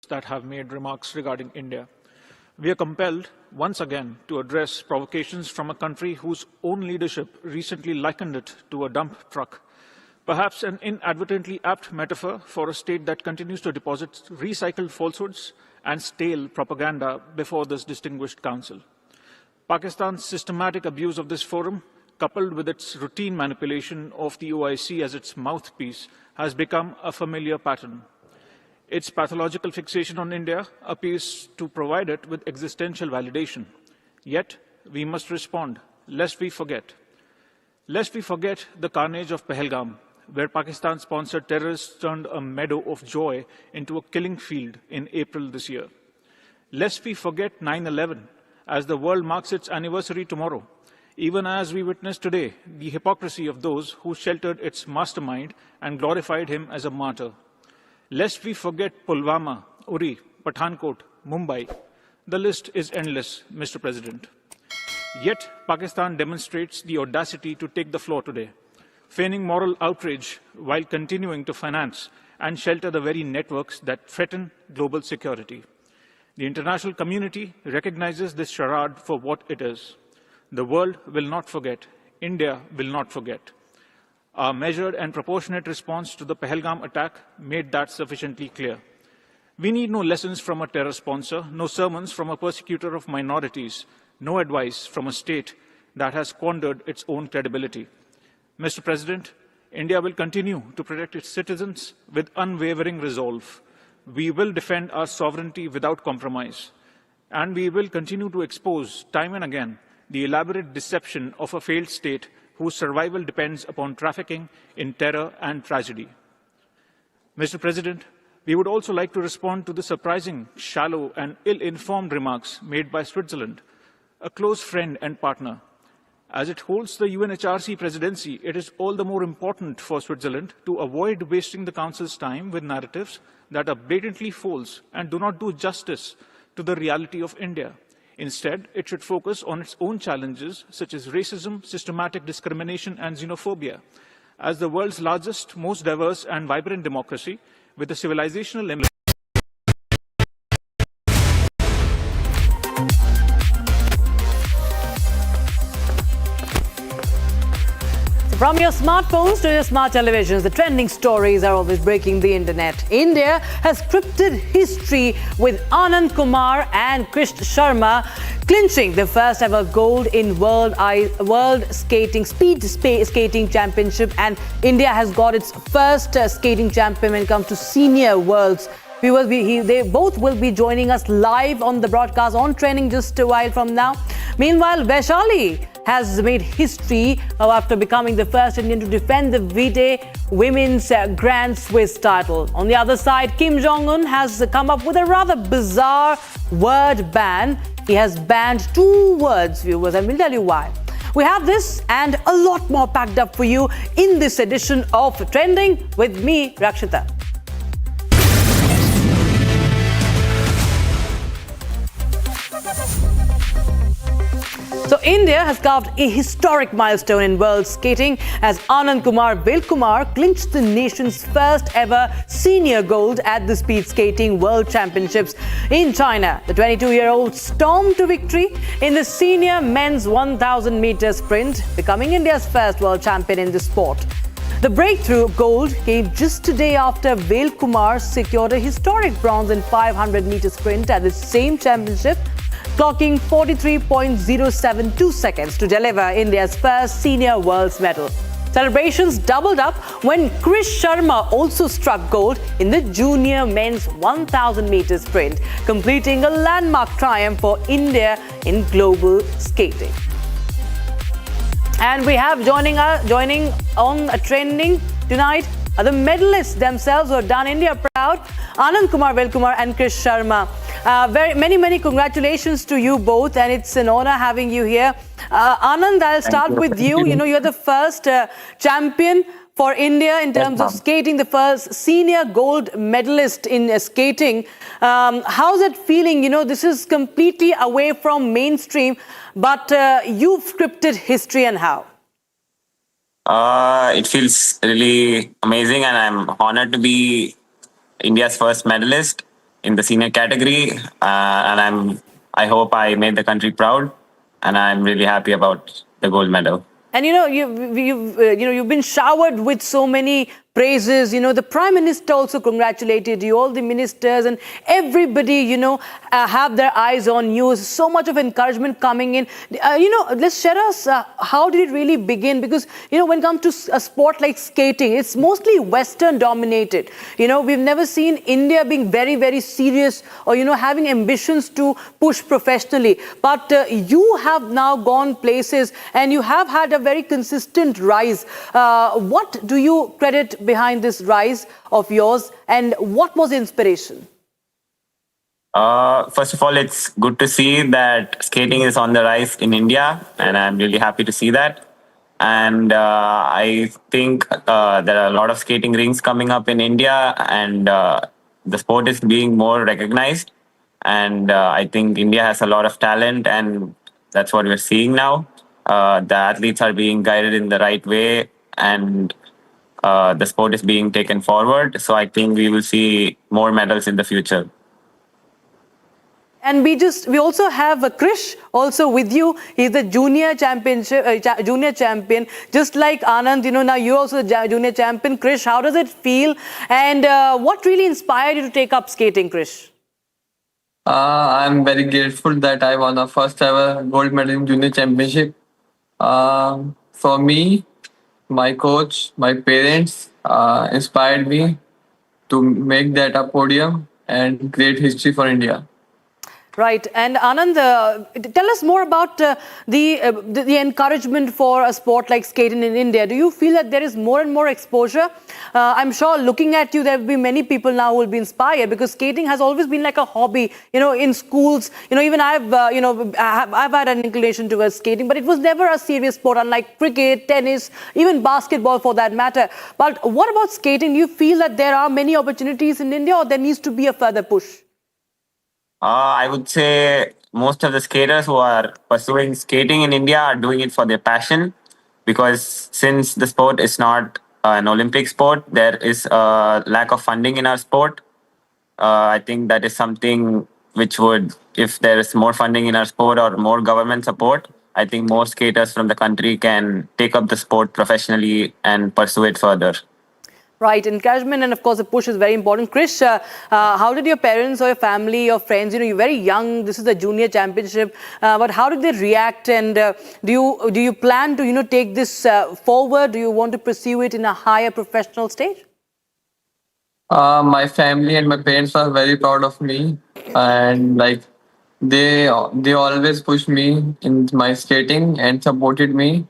that have made remarks regarding India. We are compelled, once again, to address provocations from a country whose own leadership recently likened it to a dump truck, perhaps an inadvertently apt metaphor for a state that continues to deposit recycled falsehoods and stale propaganda before this distinguished council. Pakistan's systematic abuse of this forum, coupled with its routine manipulation of the OIC as its mouthpiece, has become a familiar pattern. Its pathological fixation on India appears to provide it with existential validation. Yet, we must respond, lest we forget. Lest we forget the carnage of Pahalgam, where Pakistan-sponsored terrorists turned a meadow of joy into a killing field in April this year. Lest we forget 9/11, as the world marks its anniversary tomorrow, even as we witness today the hypocrisy of those who sheltered its mastermind and glorified him as a martyr. Lest we forget Pulwama, Uri, Pathankot, Mumbai. The list is endless, Mr. President. Yet, Pakistan demonstrates the audacity to take the floor today, feigning moral outrage while continuing to finance and shelter the very networks that threaten global security. The international community recognizes this charade for what it is. The world will not forget. India will not forget. Our measured and proportionate response to the Pahalgam attack made that sufficiently clear. We need no lessons from a terror sponsor, no sermons from a persecutor of minorities, no advice from a state that has squandered its own credibility. Mr. President, India will continue to protect its citizens with unwavering resolve. We will defend our sovereignty without compromise, and we will continue to expose time and again the elaborate deception of a failed state whose survival depends upon trafficking in terror and tragedy. Mr. President, we would also like to respond to the surprising, shallow and ill-informed remarks made by Switzerland, a close friend and partner. As it holds the UNHRC presidency, it is all the more important for Switzerland to avoid wasting the Council's time with narratives that are blatantly false and do not do justice to the reality of India. Instead, it should focus on its own challenges, such as racism, systematic discrimination, and xenophobia. As the world's largest, most diverse, and vibrant democracy, with a civilizational emblem. From your smartphones to your smart televisions, the trending stories are always breaking the internet. India has scripted history with Anand Kumar and Krish Sharma clinching the first ever gold in World Skating Speed Skating Championship, and India has got its first skating champion when it comes to senior worlds. They both will be joining us live on the broadcast on Trending just a while from now. Meanwhile, Vaishali has made history after becoming the first Indian to defend the V-Day Women's Grand Swiss title. On the other side, Kim Jong-un has come up with a rather bizarre word ban. He has banned 2 words, viewers, and we'll tell you why. We have this and a lot more packed up for you in this edition of Trending with me, Rakshita. So India has carved a historic milestone in world skating as Anand Kumar Velkumar clinched the nation's first ever senior gold at the Speed Skating World Championships in China. The 22-year-old stormed to victory in the senior men's 1,000 meter sprint, becoming India's first world champion in the sport. The breakthrough gold came just a day after Velkumar secured a historic bronze in 500 meter sprint at the same championship, clocking 43.072 seconds to deliver India's first senior world's medal. Celebrations doubled up when Krish Sharma also struck gold in the junior men's 1,000 meter sprint, completing a landmark triumph for India in global skating. And we have joining on a Trending tonight the medalists themselves who have done India proud, Anand Kumar Velkumar and Krish Sharma. Many congratulations to you both, and it's an honor having you here. Anand, I'll start with you. You know, you're the first champion for India in terms of skating, the first senior gold medalist in skating. How's it feeling? You know, this is completely away from mainstream, but you've scripted history, and how? It feels really amazing, and I'm honored to be India's first medalist in the senior category, and I hope I made the country proud, and I'm really happy about the gold medal. And you've been showered with so many praises. The Prime Minister also congratulated you, all the ministers and everybody, have their eyes on you. So much of encouragement coming in. Let's share us, how did it really begin? Because, when it comes to a sport like skating, it's mostly Western dominated. We've never seen India being very, very serious or, having ambitions to push professionally. But you have now gone places and you have had a very consistent rise. What do you credit behind this rise of yours, and what was the inspiration? First of all, it's good to see that skating is on the rise in India, and I'm really happy to see that. And I think there are a lot of skating rinks coming up in India, and the sport is being more recognized. And I think India has a lot of talent, and that's what we're seeing now. The athletes are being guided in the right way, and the sport is being taken forward. So I think we will see more medals in the future. And we also have Krish also with you. He's the junior champion, just like Anand. Now you're also the junior champion. Krish, how does it feel? And what really inspired you to take up skating, Krish? I'm very grateful that I won a first ever gold medal in junior championship. For me, my coach, my parents inspired me to make that a podium and create history for India. Right. And Anand, tell us more about the encouragement for a sport like skating in India. Do you feel that there is more and more exposure? I'm sure looking at you, there will be many people now who will be inspired, because skating has always been like a hobby, in schools. Even I've had an inclination towards skating, but it was never a serious sport, unlike cricket, tennis, even basketball for that matter. But what about skating? Do you feel that there are many opportunities in India, or there needs to be a further push? I would say most of the skaters who are pursuing skating in India are doing it for their passion, because since the sport is not an Olympic sport, there is a lack of funding in our sport. I think that is something which would, if there is more funding in our sport or more government support, I think more skaters from the country can take up the sport professionally and pursue it further. Right, encouragement and of course the push is very important. Krish, how did your parents or your family or friends, you're very young, this is the junior championship, but how did they react, and do you plan to take this forward? Do you want to pursue it in a higher professional stage? My family and my parents are very proud of me, and they always pushed me in my skating and supported me,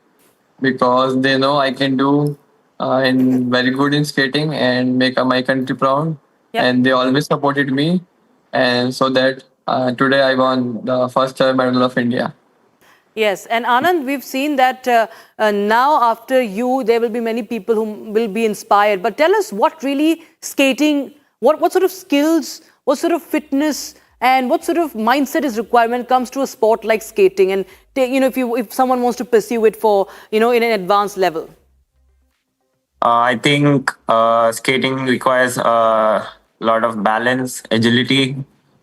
because they know I can do and very good in skating and make my country proud. Yep. And they always supported me, and so that today I won the first medal of India. Yes, and Anand, we've seen that now after you, there will be many people who will be inspired. But tell us what really skating, what sort of skills, what sort of fitness, and what sort of mindset is required when it comes to a sport like skating, and if someone wants to pursue it for in an advanced level. I think skating requires a lot of balance, agility,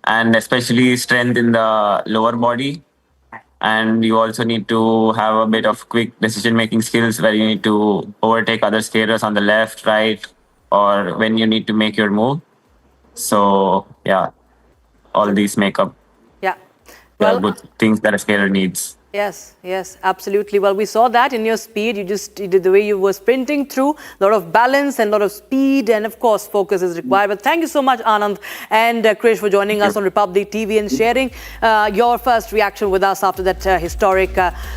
and especially strength in the lower body. And you also need to have a bit of quick decision-making skills, where you need to overtake other skaters on the left, right, or when you need to make your move. So, yeah, all these make up good things that a skater needs. Yes, absolutely. Well, we saw that in your speed. You did the way you were sprinting through, a lot of balance and a lot of speed, and of course, focus is required. But thank you so much, Anand and Krish, for joining us on Republic TV and sharing your first reaction with us after that historic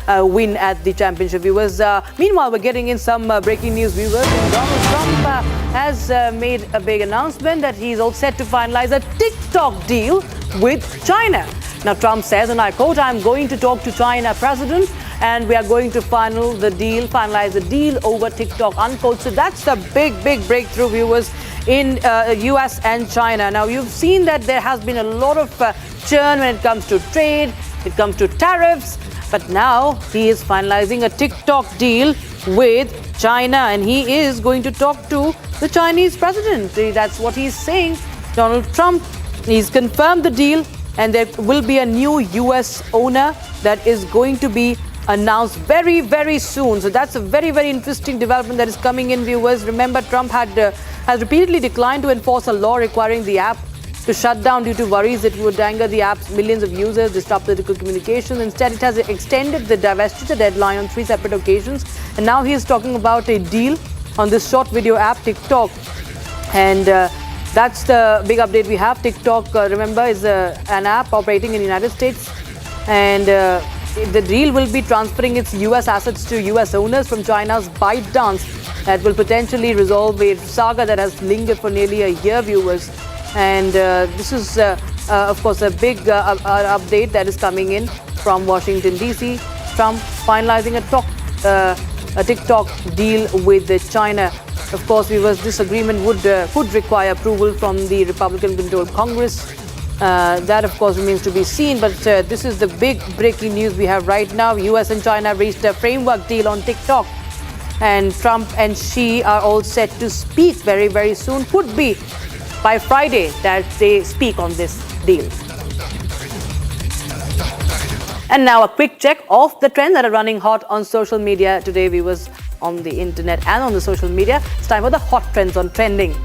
win at the championship. Viewers, meanwhile, we're getting in some breaking news, viewers. Donald Trump has made a big announcement that he's all set to finalize a TikTok deal with China. Now, Trump says, and I quote, "I'm going to talk to China president and we are going to finalize the deal over TikTok," unquote. So that's the big breakthrough, viewers, in US and China. Now, you've seen that there has been a lot of churn when it comes to trade, it comes to tariffs, but now he is finalizing a TikTok deal with China, and he is going to talk to the Chinese president. That's what he's saying. Donald Trump He's confirmed the deal, and there will be a new US owner that is going to be announced very, very soon. So that's a very, very interesting development that is coming in, viewers. Remember, Trump has repeatedly declined to enforce a law requiring the app to shut down due to worries it would anger the app's millions of users, disrupt political communications. Instead, it has extended the divestiture deadline on 3 separate occasions. And now he is talking about a deal on this short video app, TikTok. And that's the big update we have. TikTok, remember, is an app operating in the United States. And the deal will be transferring its US assets to US owners from China's ByteDance. That will potentially resolve a saga that has lingered for nearly a year, viewers. And this is, of course, a big update that is coming in from Washington, D.C. Trump finalizing a TikTok deal with China. Of course, viewers, this agreement would require approval from the Republican-controlled Congress. That, of course, remains to be seen. But this is the big breaking news we have right now. U.S. and China reached a framework deal on TikTok. And Trump and Xi are all set to speak very, very soon. Could be by Friday that they speak on this deal. And now a quick check of the trends that are running hot on social media today, viewers, on the internet and on the social media. It's time for the hot trends on trending.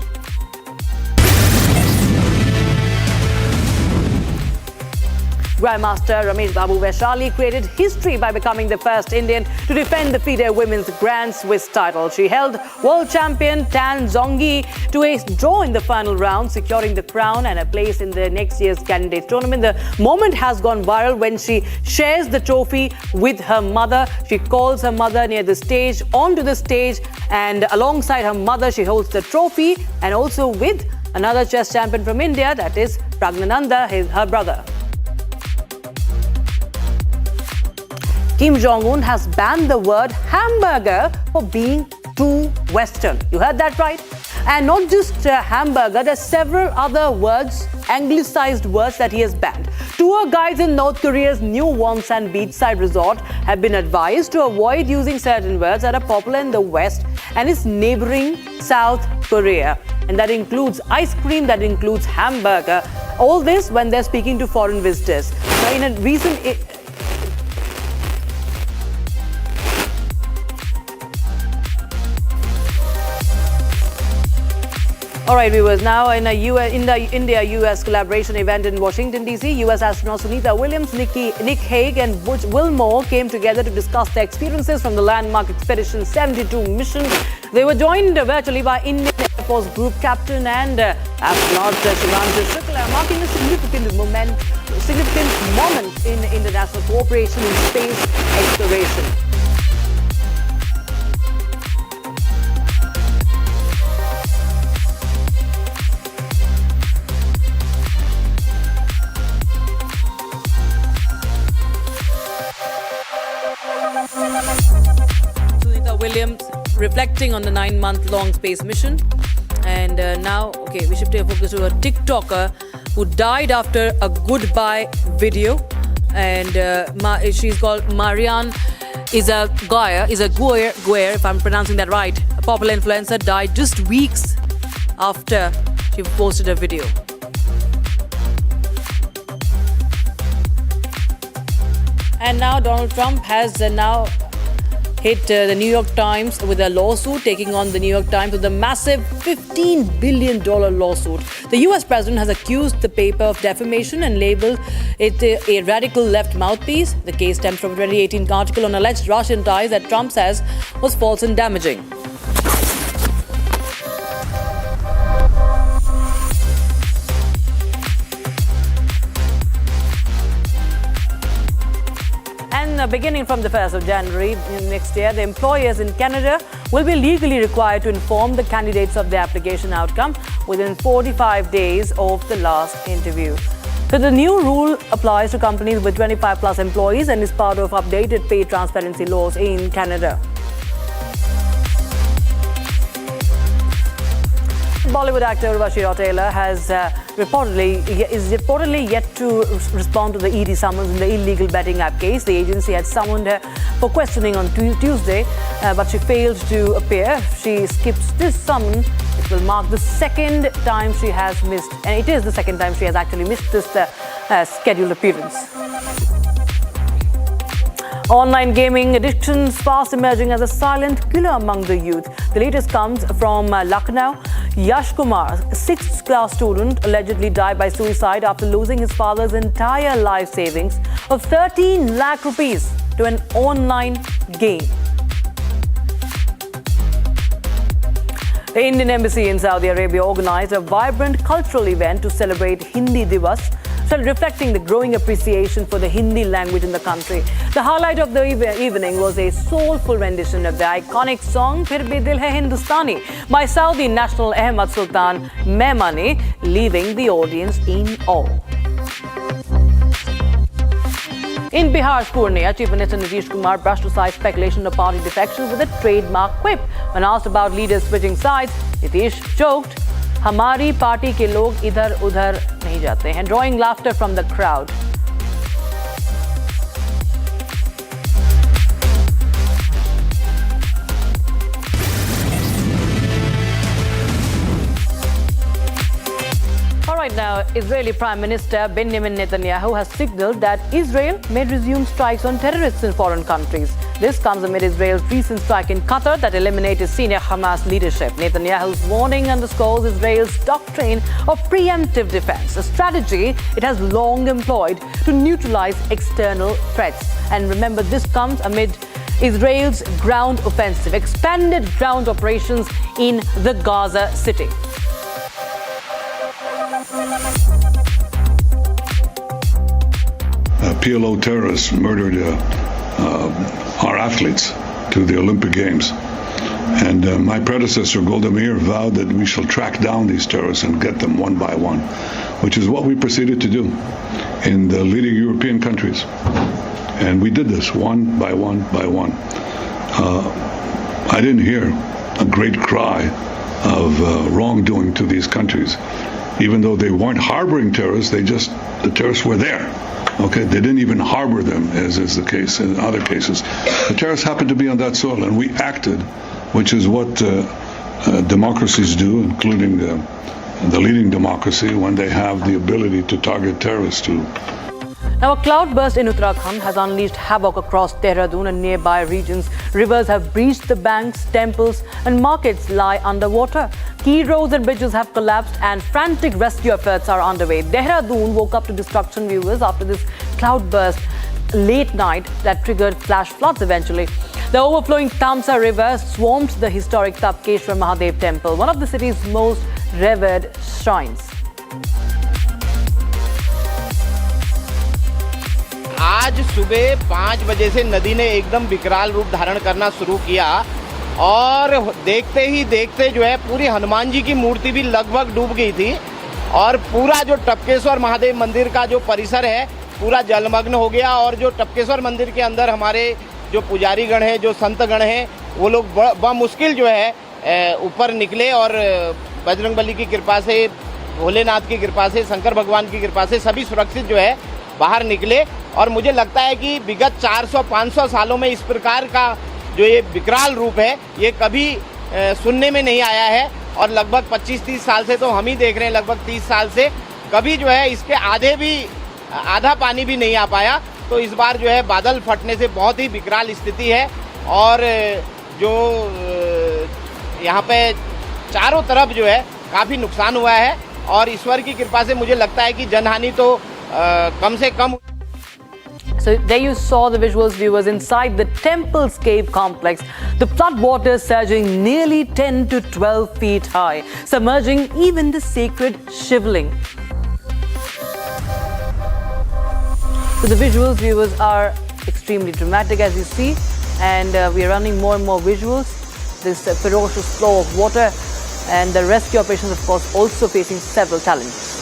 Grandmaster Vaishali created history by becoming the first Indian to defend the FIDE Women's Grand Swiss title. She held world champion Tan Zhongyi to a draw in the final round, securing the crown and a place in the next year's candidate tournament. The moment has gone viral when she shares the trophy with her mother. She calls her mother near the stage, onto the stage, and alongside her mother, she holds the trophy, and also with another chess champion from India, that is Praggnanandhaa, her brother. Kim Jong-un has banned the word hamburger for being too Western. You heard that right? And not just hamburger, there are several other words, anglicized words that he has banned. Tour guides in North Korea's new Wonsan beachside resort have been advised to avoid using certain words that are popular in the West and its neighboring South Korea. And that includes ice cream, that includes hamburger. All this when they're speaking to foreign visitors. Now, in a recent All right, viewers, now in the India-US collaboration event in Washington, D.C., US astronauts Sunita Williams, Nick Hague and Butch Wilmore came together to discuss their experiences from the landmark Expedition 72 mission. They were joined virtually by Indian Air Force Group Captain and astronaut Shivansh Shukla, marking a significant moment in international cooperation in space exploration. Sunita Williams reflecting on the 9-month-long space mission. And now, okay, we shifted our focus to a TikToker who died after a goodbye video. And she's called Marianne Izaguirre, if I'm pronouncing that right. A popular influencer died just weeks after she posted a video. And now Donald Trump has now hit the New York Times with a lawsuit, taking on the New York Times with a massive $15 billion lawsuit. The US president has accused the paper of defamation and labeled it a radical left mouthpiece. The case stems from a 2018 article on alleged Russian ties that Trump says was false and damaging. Beginning from the 1st of January next year, the employers in Canada will be legally required to inform the candidates of their application outcome within 45 days of the last interview. So the new rule applies to companies with 25 plus employees and is part of updated pay transparency laws in Canada. Bollywood actor Urvashi Taylor is reportedly yet to respond to the ED summons in the illegal betting app case. The agency had summoned her for questioning on Tuesday, but she failed to appear. She skips this summon will mark the second time she has missed, and it is the second time she has actually missed this scheduled appearance. Online gaming addictions fast emerging as a silent killer among the youth. The latest comes from Lucknow. Yash Kumar, 6th class student, allegedly died by suicide after losing his father's entire life savings of 13 lakh rupees to an online game. The Indian Embassy in Saudi Arabia organized a vibrant cultural event to celebrate Hindi Divas, reflecting the growing appreciation for the Hindi language in the country. The highlight of the evening was a soulful rendition of the iconic song Phir Bhi Dil Hai Hindustani by Saudi national Ahmad Sultan Memani, leaving the audience in awe. In Bihar's Purnia, Chief Minister Nitish Kumar brushed aside speculation of party defection with a trademark quip. When asked about leaders switching sides, Nitish joked, "Hamari party ke log idhar udhar nahi jate hain," drawing laughter from the crowd. Right now, Israeli Prime Minister Benjamin Netanyahu has signaled that Israel may resume strikes on terrorists in foreign countries. This comes amid Israel's recent strike in Qatar that eliminated senior Hamas leadership. Netanyahu's warning underscores Israel's doctrine of preemptive defense, a strategy it has long employed to neutralize external threats. And remember, this comes amid Israel's ground offensive, expanded ground operations in the Gaza city. PLO terrorists murdered our athletes to the Olympic Games. And my predecessor, Golda Meir, vowed that we shall track down these terrorists and get them one by one, which is what we proceeded to do in the leading European countries. And we did this one by one by one. I didn't hear a great cry of wrongdoing to these countries. Even though they weren't harboring terrorists, the terrorists were there. Okay, they didn't even harbor them, as is the case in other cases. The terrorists happened to be on that soil, and we acted, which is what democracies do, including the leading democracy, when they have the ability to target terrorists too. Now, a cloudburst in Uttarakhand has unleashed havoc across Dehradun and nearby regions. Rivers have breached the banks, temples and markets lie underwater. Key roads and bridges have collapsed and frantic rescue efforts are underway. Dehradun woke up to destruction, viewers, after this cloudburst late night that triggered flash floods eventually. The overflowing Tamsa River swamped the historic Tapkeshwar Mahadev temple, one of the city's most revered shrines. आज सुबह 5 बजे से नदी ने एकदम विकराल रूप धारण करना शुरू किया और देखते ही देखते जो है पूरी हनुमान जी की मूर्ति भी लगभग डूब गई थी और पूरा जो टपकेश्वर महादेव मंदिर का जो परिसर है पूरा जलमग्न हो गया और जो टपकेश्वर मंदिर के अंदर हमारे जो पुजारी गण हैं, जो संत गण हैं, वो लोग बमुश्किल जो है ऊपर निकले और बजरंगबली की कृपा से, भोलेनाथ की कृपा से, शंकर भगवान की कृपा से सभी सुरक्षित जो है बाहर निकले। और मुझे लगता है कि विगत 400-500 सालों में इस प्रकार का जो ये विकराल रूप है ये कभी सुनने में नहीं आया है और लगभग 25-30 साल से तो हम ही देख रहे हैं, लगभग 30 साल से कभी जो है इसके आधा पानी भी नहीं आ पाया। तो इस बार जो है बादल फटने से बहुत ही विकराल स्थिति है और जो यहाँ पे चारों तरफ जो है काफ़ी नुकसान हुआ है और ईश्वर की कृपा से मुझे लगता है कि जनहानि तो कम से कम। So there you saw the visuals, viewers, inside the temple's cave complex. The flood waters surging nearly 10 to 12 feet high, submerging even the sacred shivling. So the visuals, viewers, are extremely dramatic as you see, and we are running more and more visuals. This ferocious flow of water and the rescue operations, of course, also facing several challenges.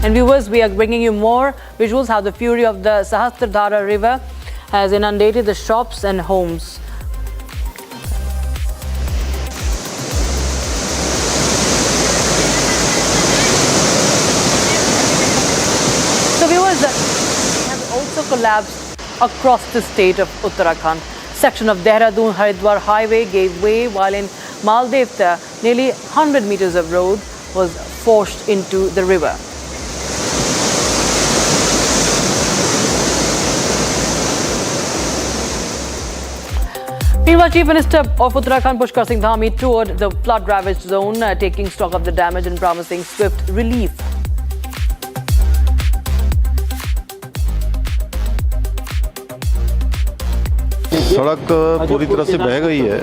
And viewers, we are bringing you more visuals how the fury of the Sahasradhara river has inundated the shops and homes. rivers have also collapsed across the state of Uttarakhand. Section of Dehradun-Haridwar highway gave way, while in Maldevta, nearly 100 meters of road was forced into the river. Meanwhile, Chief Minister of Uttarakhand Pushkar Singh Dhami toured the flood-ravaged zone, taking stock of the damage and promising swift relief. सड़क पूरी तरह से बह गई है,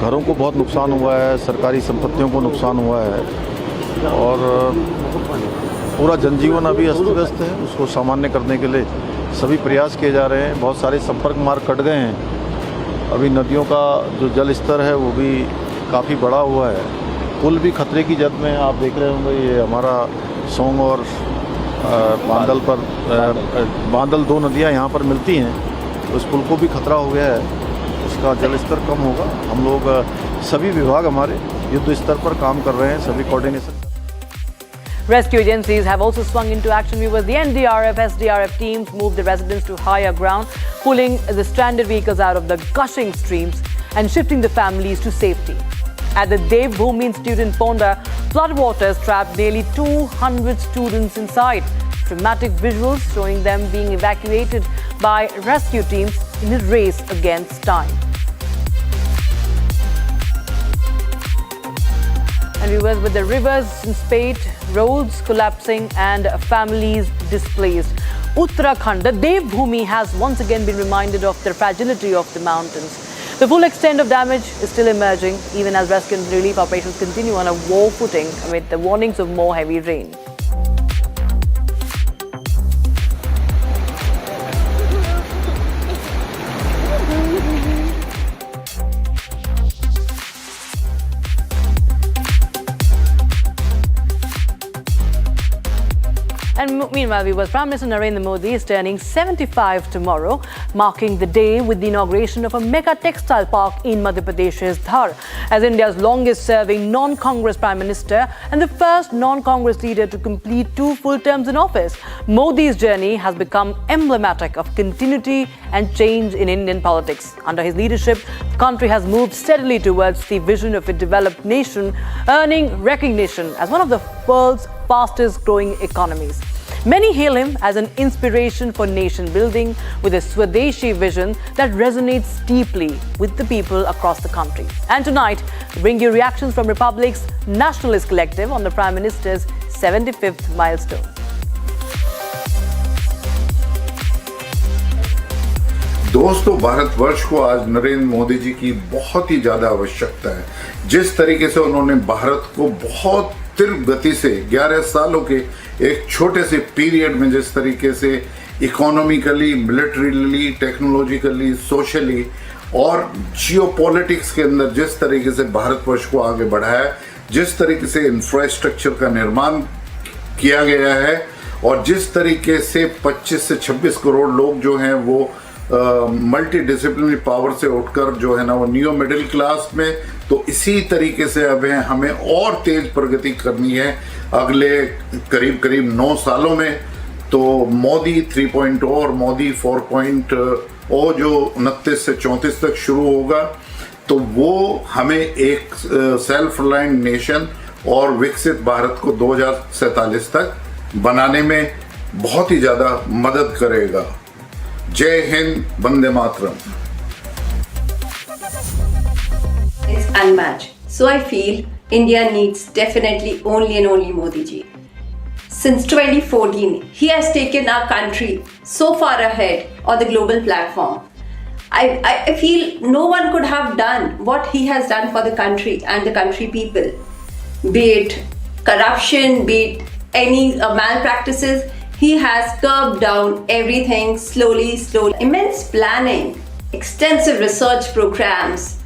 घरों को बहुत नुकसान हुआ है, सरकारी संपत्तियों को नुकसान हुआ है और पूरा जनजीवन अभी अस्त व्यस्त है। उसको सामान्य करने के लिए सभी प्रयास किए जा रहे हैं। बहुत सारे संपर्क मार्ग कट गए हैं। अभी नदियों का जो जल स्तर है वो भी काफ़ी बढ़ा हुआ है। पुल भी खतरे की जद में, आप देख रहे होंगे ये हमारा सोंग और बांदल दो नदियाँ यहाँ पर मिलती हैं, उस पुल को भी खतरा हो गया है, उसका जल स्तर कम होगा। हम लोग सभी विभाग हमारे युद्ध स्तर पर काम कर रहे हैं, सभी coordination. Rescue agencies have also swung into action. Viewers, the NDRF, SDRF teams moved the residents to higher ground, pulling the stranded vehicles out of the gushing streams and shifting the families to safety. At the Devbhoomi Institute in Ponda, floodwaters trapped nearly 200 students inside. Dramatic visuals showing them being evacuated by rescue teams in a race against time. And viewers, with the rivers in spate, roads collapsing and families displaced, Uttarakhand, the Devbhoomi, has once again been reminded of the fragility of the mountains. The full extent of damage is still emerging, even as rescue and relief operations continue on a war footing amid the warnings of more heavy rain. And meanwhile, viewers, Prime Minister Narendra Modi is turning 75 tomorrow, marking the day with the inauguration of a mega textile park in Madhya Pradesh's Dhar. As India's longest-serving non-Congress Prime Minister and the first non-Congress leader to complete 2 full terms in office, Modi's journey has become emblematic of continuity and change in Indian politics. Under his leadership, the country has moved steadily towards the vision of a developed nation, earning recognition as one of the world's fastest-growing economies. Many hail him as an inspiration for nation building with a Swadeshi vision that resonates deeply with the people across the country. And tonight, we bring you reactions from Republic's Nationalist Collective on the Prime Minister's 75th milestone. दोस्तों, भारतवर्ष को आज नरेंद्र मोदी जी की बहुत ही ज़्यादा आवश्यकता है। जिस तरीके से उन्होंने भारत को बहुत तीव्र गति से 11 सालों के एक छोटे से पीरियड में जिस तरीके से इकोनॉमिकली, मिलिट्रीली, टेक्नोलॉजिकली, सोशली और जियोपॉलिटिक्स के अंदर जिस तरीके से भारतवर्ष को आगे बढ़ाया, जिस तरीके से इंफ्रास्ट्रक्चर का निर्माण किया गया है और जिस तरीके से 25 से 26 करोड़ लोग जो हैं वो मल्टी डिसिप्लिनरी पावर से उठकर जो है ना वो न्यू मिडिल क्लास में, तो इसी तरीके से अब हमें और तेज प्रगति करनी है अगले करीब 9 सालों में। तो मोदी 3.0 और मोदी 4.0 जो 29 से 34 तक शुरू होगा, तो वो हमें एक सेल्फ रिलायंट नेशन और विकसित भारत को 2047 तक बनाने में बहुत ही ज़्यादा मदद करेगा। जय Hind, Vande Mataram. It's unmatched. So I feel India needs definitely only and only Modi ji. Since 2014, he has taken our country so far ahead on the global platform. I feel no one could have done what he has done for the country and the country people. Be it corruption, be it any malpractices, he has curbed down everything slowly. Immense planning, extensive research programs,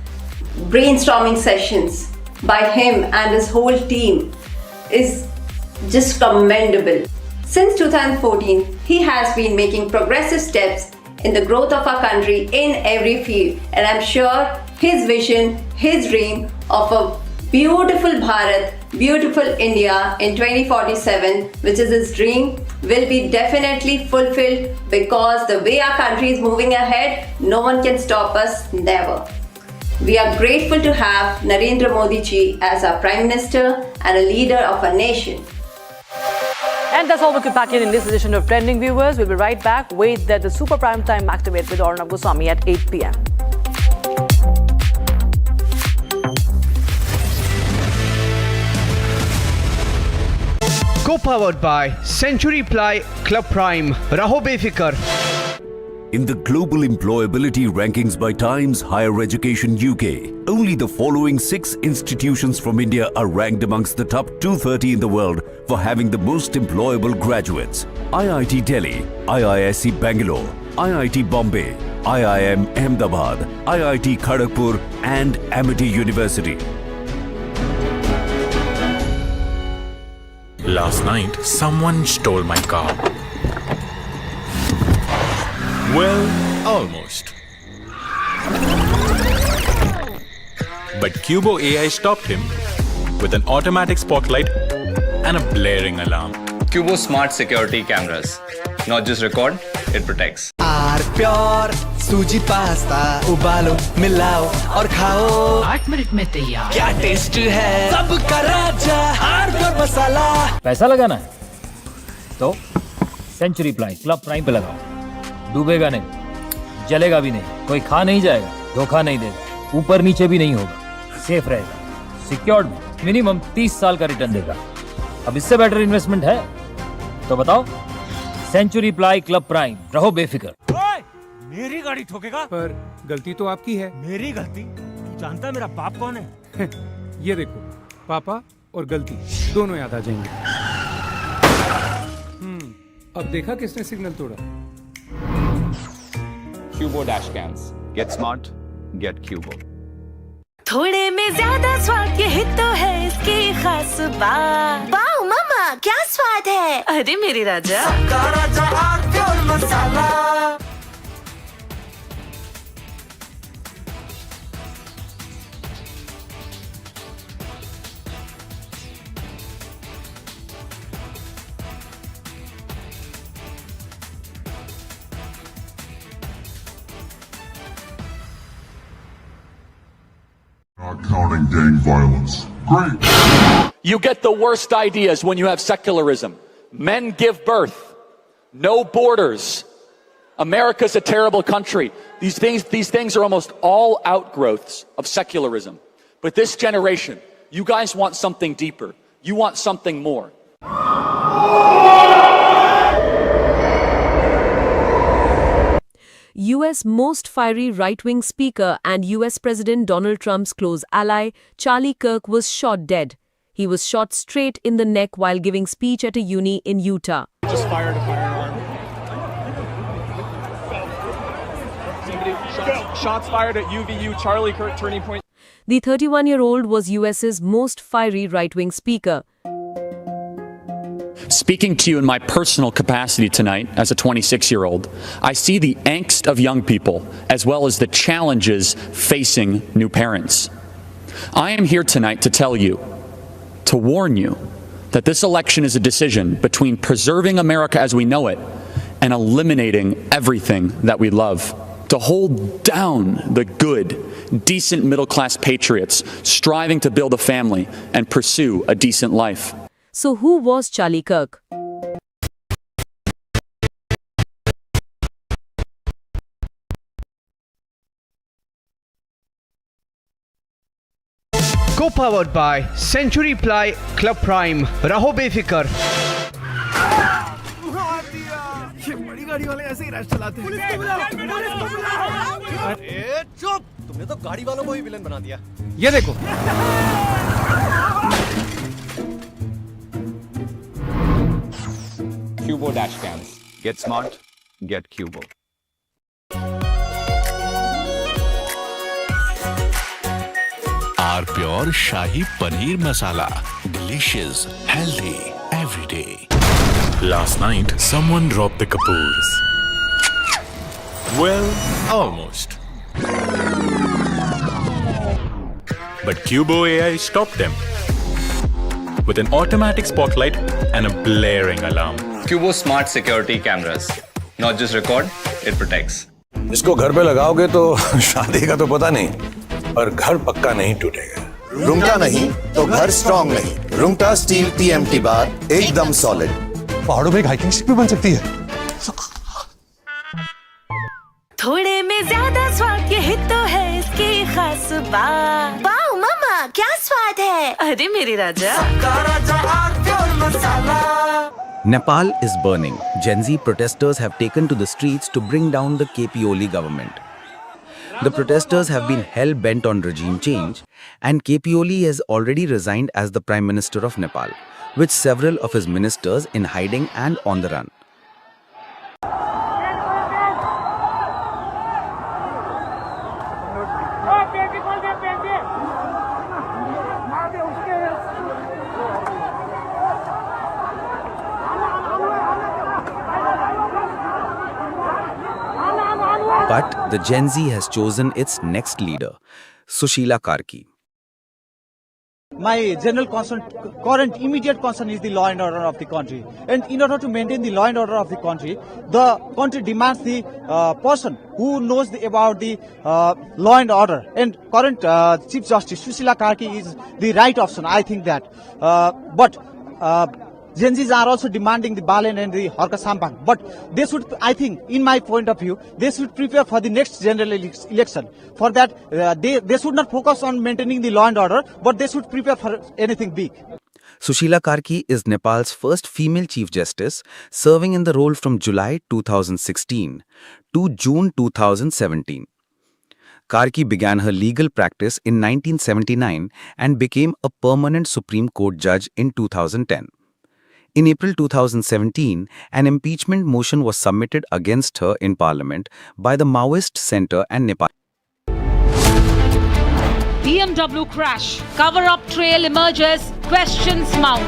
brainstorming sessions by him and his whole team is just commendable. Since 2014, he has been making progressive steps in the growth of our country in every field, and I'm sure his vision, his dream of a beautiful Bharat, beautiful India in 2047, which is his dream, will be definitely fulfilled, because the way our country is moving ahead, no one can stop us, never. We are grateful to have Narendra Modi ji as our Prime Minister and a leader of our nation. And that's all we could pack in this edition of Trending, viewers. We'll be right back with the Super Prime Time Activate with Arnab Goswami at 8 p.m. Co-powered by Century Ply Club Prime. Raho befikar. In the global employability rankings by Times Higher Education UK, only the following 6 institutions from India are ranked amongst the top 230 in the world for having the most employable graduates. IIT Delhi, IISc Bangalore, IIT Bombay, IIM Ahmedabad, IIT Kharagpur and Amity University. Last night, someone stole my car. Well, almost. But Cubo AI stopped him with an automatic spotlight and a blaring alarm. Cubo smart security cameras. Not just record, it protects. R pure सूजी pasta उबालो मिलाओ और खाओ 8 minute में तैयार। क्या test है सबका राजा R pure मसाला। पैसा लगाना है तो सेंचुरी प्लाई क्लब प्राइम पे लगाओ। डूबेगा नहीं, जलेगा भी नहीं, कोई खा नहीं जाएगा, धोखा नहीं देगा, ऊपर नीचे भी नहीं होगा, सेफ रहेगा, सिक्योर्ड में मिनिमम 30 साल का रिटर्न देगा। अब इससे बेटर इन्वेस्टमेंट है तो बताओ। सेंचुरी प्लाई क्लब प्राइम, रहो बेफिक्र। मेरी गाड़ी ठोकेगा? पर गलती तो आपकी है। मेरी गलती? तू जानता है मेरा बाप कौन है? ये देखो, पापा और गलती दोनों याद आ जाएंगे। अब देखा किसने सिग्नल तोड़ा? Cubo dash cams. Get smart, get Cubo. थोड़े में ज्यादा स्वाद, यही तो है इसकी खास बात। वाओ मामा, क्या स्वाद है? अरे मेरी राजा, सबका राजा are pure masala. Not counting gang violence. Great! You get the worst ideas when you have secularism. Men give birth. No borders. America's a terrible country. These things are almost all outgrowths of secularism. But this generation, you guys want something deeper. You want something more. US most fiery right-wing speaker and US President Donald Trump's close ally, Charlie Kirk, was shot dead. He was shot straight in the neck while giving speech at a uni in Utah. Just fired a firearm. Shots fired at UVU, Charlie Kirk, turning point. The 31-year-old was US's most fiery right-wing speaker. Speaking to you in my personal capacity tonight as a 26-year-old, I see the angst of young people as well as the challenges facing new parents. I am here tonight to tell you, to warn you, that this election is a decision between preserving America as we know it and eliminating everything that we love. To hold down the good, decent middle-class patriots striving to build a family and pursue a decent life. So who was Charlie Kirk? Co-powered by Century Ply Club Prime. Raho befikar. ये बड़ी गाड़ी वाले ऐसे ही rush चलाते हैं। अरे चुप! तुमने तो गाड़ी वालों को ही विलन बना दिया। ये देखो। Cubo dash cams. Get smart, get Cubo. R Pure Shahi Paneer Masala. Delicious, healthy, every day. Last night, someone robbed the Kapoors. Well, almost. But Cubo AI stopped them with an automatic spotlight and a blaring alarm. Cubo smart security cameras. Not just record, it protects. इसको घर पे लगाओगे तो शादी का तो पता नहीं, पर घर पक्का नहीं टूटेगा। रुंगटा नहीं तो घर स्ट्रॉन्ग नहीं। रुंगटा स्टील TMT बार एकदम सॉलिड। पहाड़ों में हाइकिंग शिप भी बन सकती है। थोड़े में ज्यादा स्वाद ये तो है इसकी खास बात। वाओ मामा क्या स्वाद है। अरे मेरे राजा। Nepal is burning. Gen Z protesters have taken to the streets to bring down the KP Oli government. The protesters have been hell-bent on regime change, and KP Oli has already resigned as the Prime Minister of Nepal, with several of his ministers in hiding and on the run. But the Gen Z has chosen its next leader, Sushila Karki. My general concern, current immediate concern is the law and order of the country. And in order to maintain the law and order of the country demands the person who knows about the law and order. And current Chief Justice Sushila Karki is the right option, I think that. But Gen Zs are also demanding the Balen and the Harka Sampang. But they should, I think, in my point of view, they should prepare for the next general election. For that, they should not focus on maintaining the law and order, but they should prepare for anything big. Sushila Karki is Nepal's first female Chief Justice, serving in the role from July 2016 to June 2017. Karki began her legal practice in 1979 and became a permanent Supreme Court judge in 2010. In April 2017, an impeachment motion was submitted against her in Parliament by the Maoist Centre and Nepal. BMW crash. Cover-up trail emerges. Questions mount.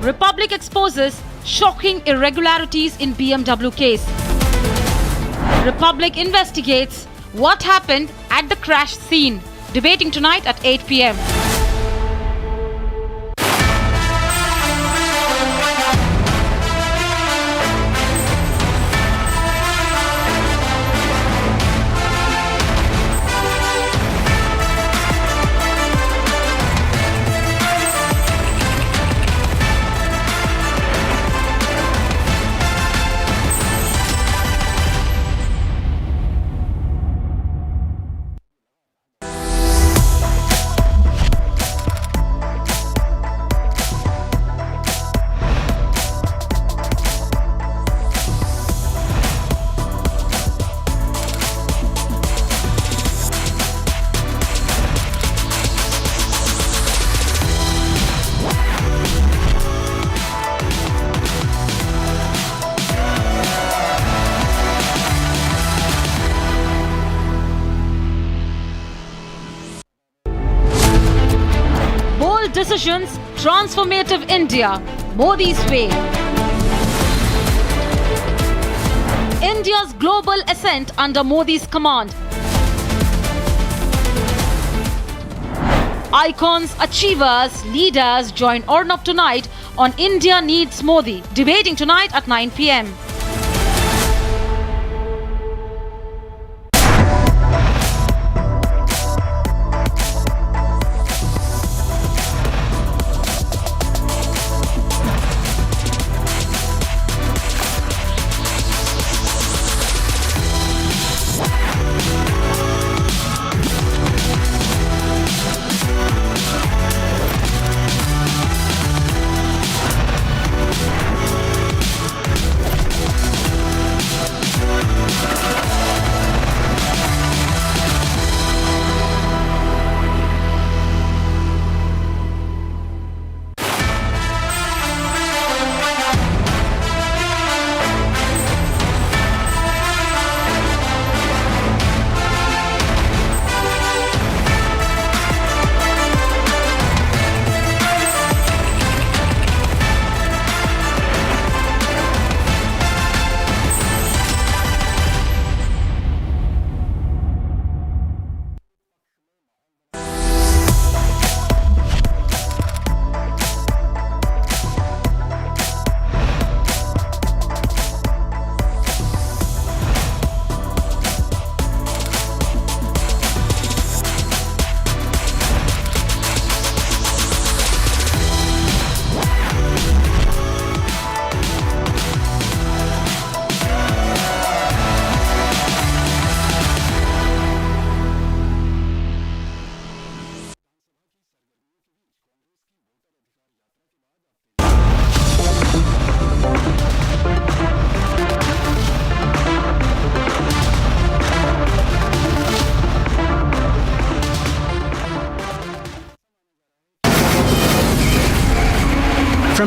Republic exposes shocking irregularities in BMW case. Republic investigates what happened at the crash scene. Debating tonight at 8 p.m. Decisions, transformative India, Modi's way. India's global ascent under Modi's command. Icons, achievers, leaders join Arnab tonight on India Needs Modi. Debating tonight at 9 p.m.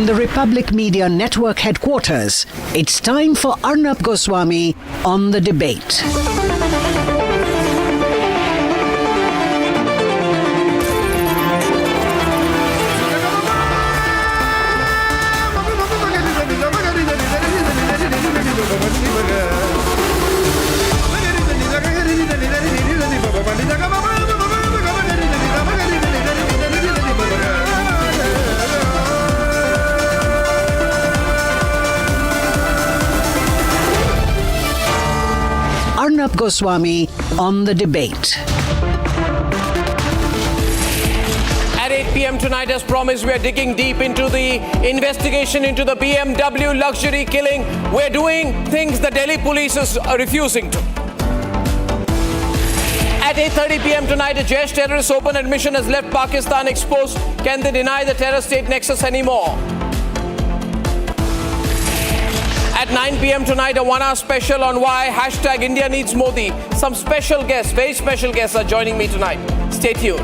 From the Republic Media Network headquarters, it's time for Arnab Goswami on the debate. Arnab Goswami on the debate. At 8 p.m. tonight, as promised, we are digging deep into the investigation into the BMW luxury killing. We're doing things the Delhi police is refusing to. At 8:30 p.m. tonight, a Jaish terrorist open admission has left Pakistan exposed. Can they deny the terror state nexus anymore? At 9 p.m. tonight, a one-hour special on why hashtag India needs Modi. Some special guests, very special guests are joining me tonight. Stay tuned.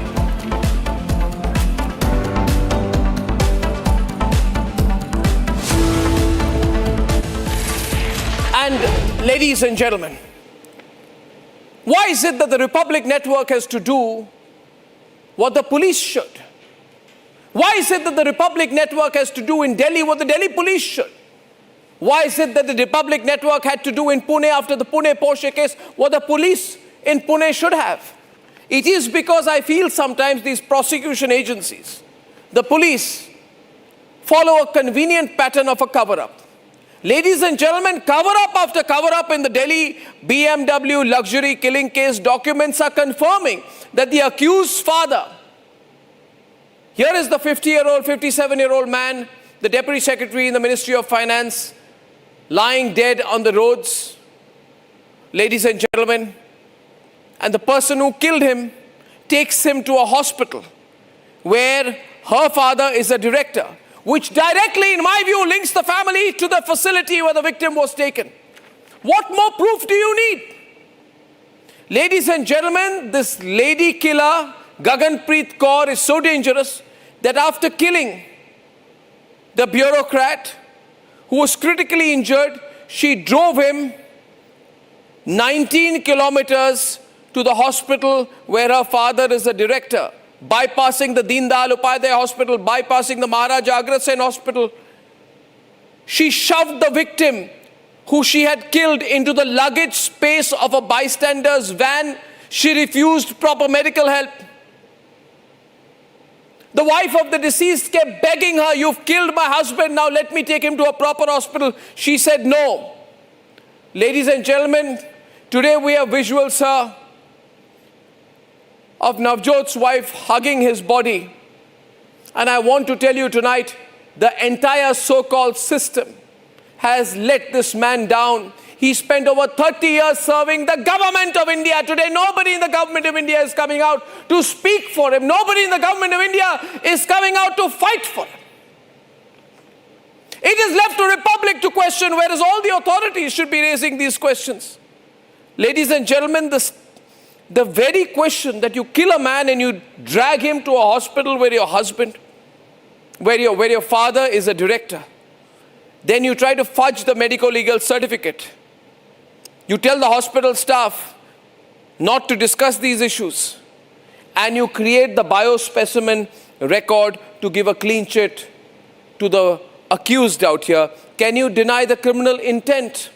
And ladies and gentlemen, why is it that the Republic Network has to do what the police should? Why is it that the Republic Network has to do in Delhi what the Delhi police should? Why is it that the Republic Network had to do in Pune after the Pune Porsche case what the police in Pune should have? It is because I feel sometimes these prosecution agencies, the police, follow a convenient pattern of a cover-up. Ladies and gentlemen, cover-up after cover-up in the Delhi BMW luxury killing case documents are confirming that the accused's father, here is the 50-year-old, 57-year-old man, the Deputy Secretary in the Ministry of Finance, lying dead on the roads, ladies and gentlemen, and the person who killed him takes him to a hospital where her father is a director, which directly, in my view, links the family to the facility where the victim was taken. What more proof do you need? Ladies and gentlemen, this lady killer, Gaganpreet Kaur, is so dangerous that after killing the bureaucrat who was critically injured, she drove him 19 kilometers to the hospital where her father is a director, bypassing the Deen Dayal Upadhyay Hospital, bypassing the Maharaja Agrat Sen Hospital. She shoved the victim, who she had killed, into the luggage space of a bystander's van. She refused proper medical help. The wife of the deceased kept begging her, "You've killed my husband, now let me take him to a proper hospital." She said no. Ladies and gentlemen, today we have visuals, sir, of Navjot's wife hugging his body. And I want to tell you tonight, the entire so-called system has let this man down. He spent over 30 years serving the government of India. Today, nobody in the government of India is coming out to speak for him. Nobody in the government of India is coming out to fight for him. It is left to Republic to question, whereas all the authorities should be raising these questions. Ladies and gentlemen, the very question that you kill a man and you drag him to a hospital where your husband, where your father is a director, then you try to fudge the medical legal certificate. You tell the hospital staff not to discuss these issues, and you create the biospecimen record to give a clean chit to the accused out here. Can you deny the criminal intent?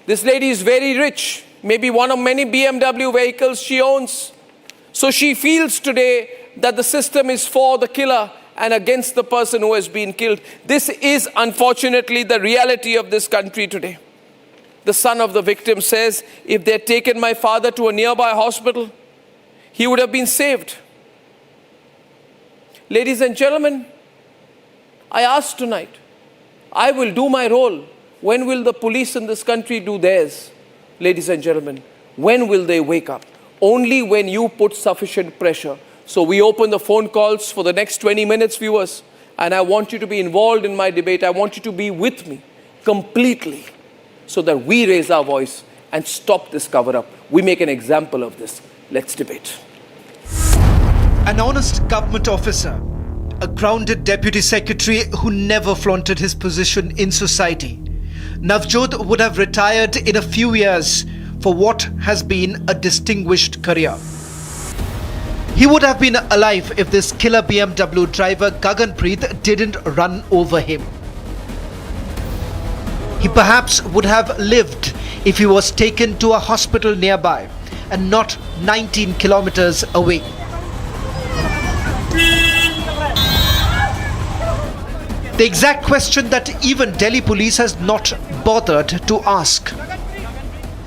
This lady is very rich, maybe one of many BMW vehicles she owns. So she feels today that the system is for the killer and against the person who has been killed. This is unfortunately the reality of this country today. The son of the victim says, if they had taken my father to a nearby hospital, he would have been saved. Ladies and gentlemen, I ask tonight, I will do my role. When will the police in this country do theirs? Ladies and gentlemen, when will they wake up? Only when you put sufficient pressure. So we open the phone calls for the next 20 minutes, viewers. And I want you to be involved in my debate. I want you to be with me completely, so that we raise our voice and stop this cover-up. We make an example of this. Let's debate. An honest government officer a grounded deputy secretary who never flaunted his position in society. Navjot would have retired in a few years for what has been a distinguished career. He would have been alive if this killer BMW driver Gaganpreet didn't run over him. He perhaps would have lived if he was taken to a hospital nearby and not 19 kilometers away. The exact question that even Delhi police has not bothered to ask.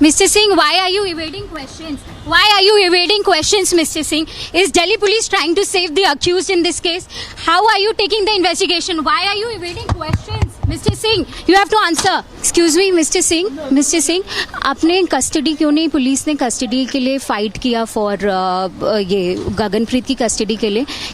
Mr. Singh, why are you evading questions? Why are you evading questions, Mr. Singh? Is Delhi police trying to save the accused in this case? How are you taking the investigation? Why are you evading questions? Mr. Singh, you have to answer. Excuse me, Mr. Singh. Mr. Singh, आपने custody क्यों नहीं, police ने custody के लिए fight किया for ये गगनप्रीत की custody के लिए?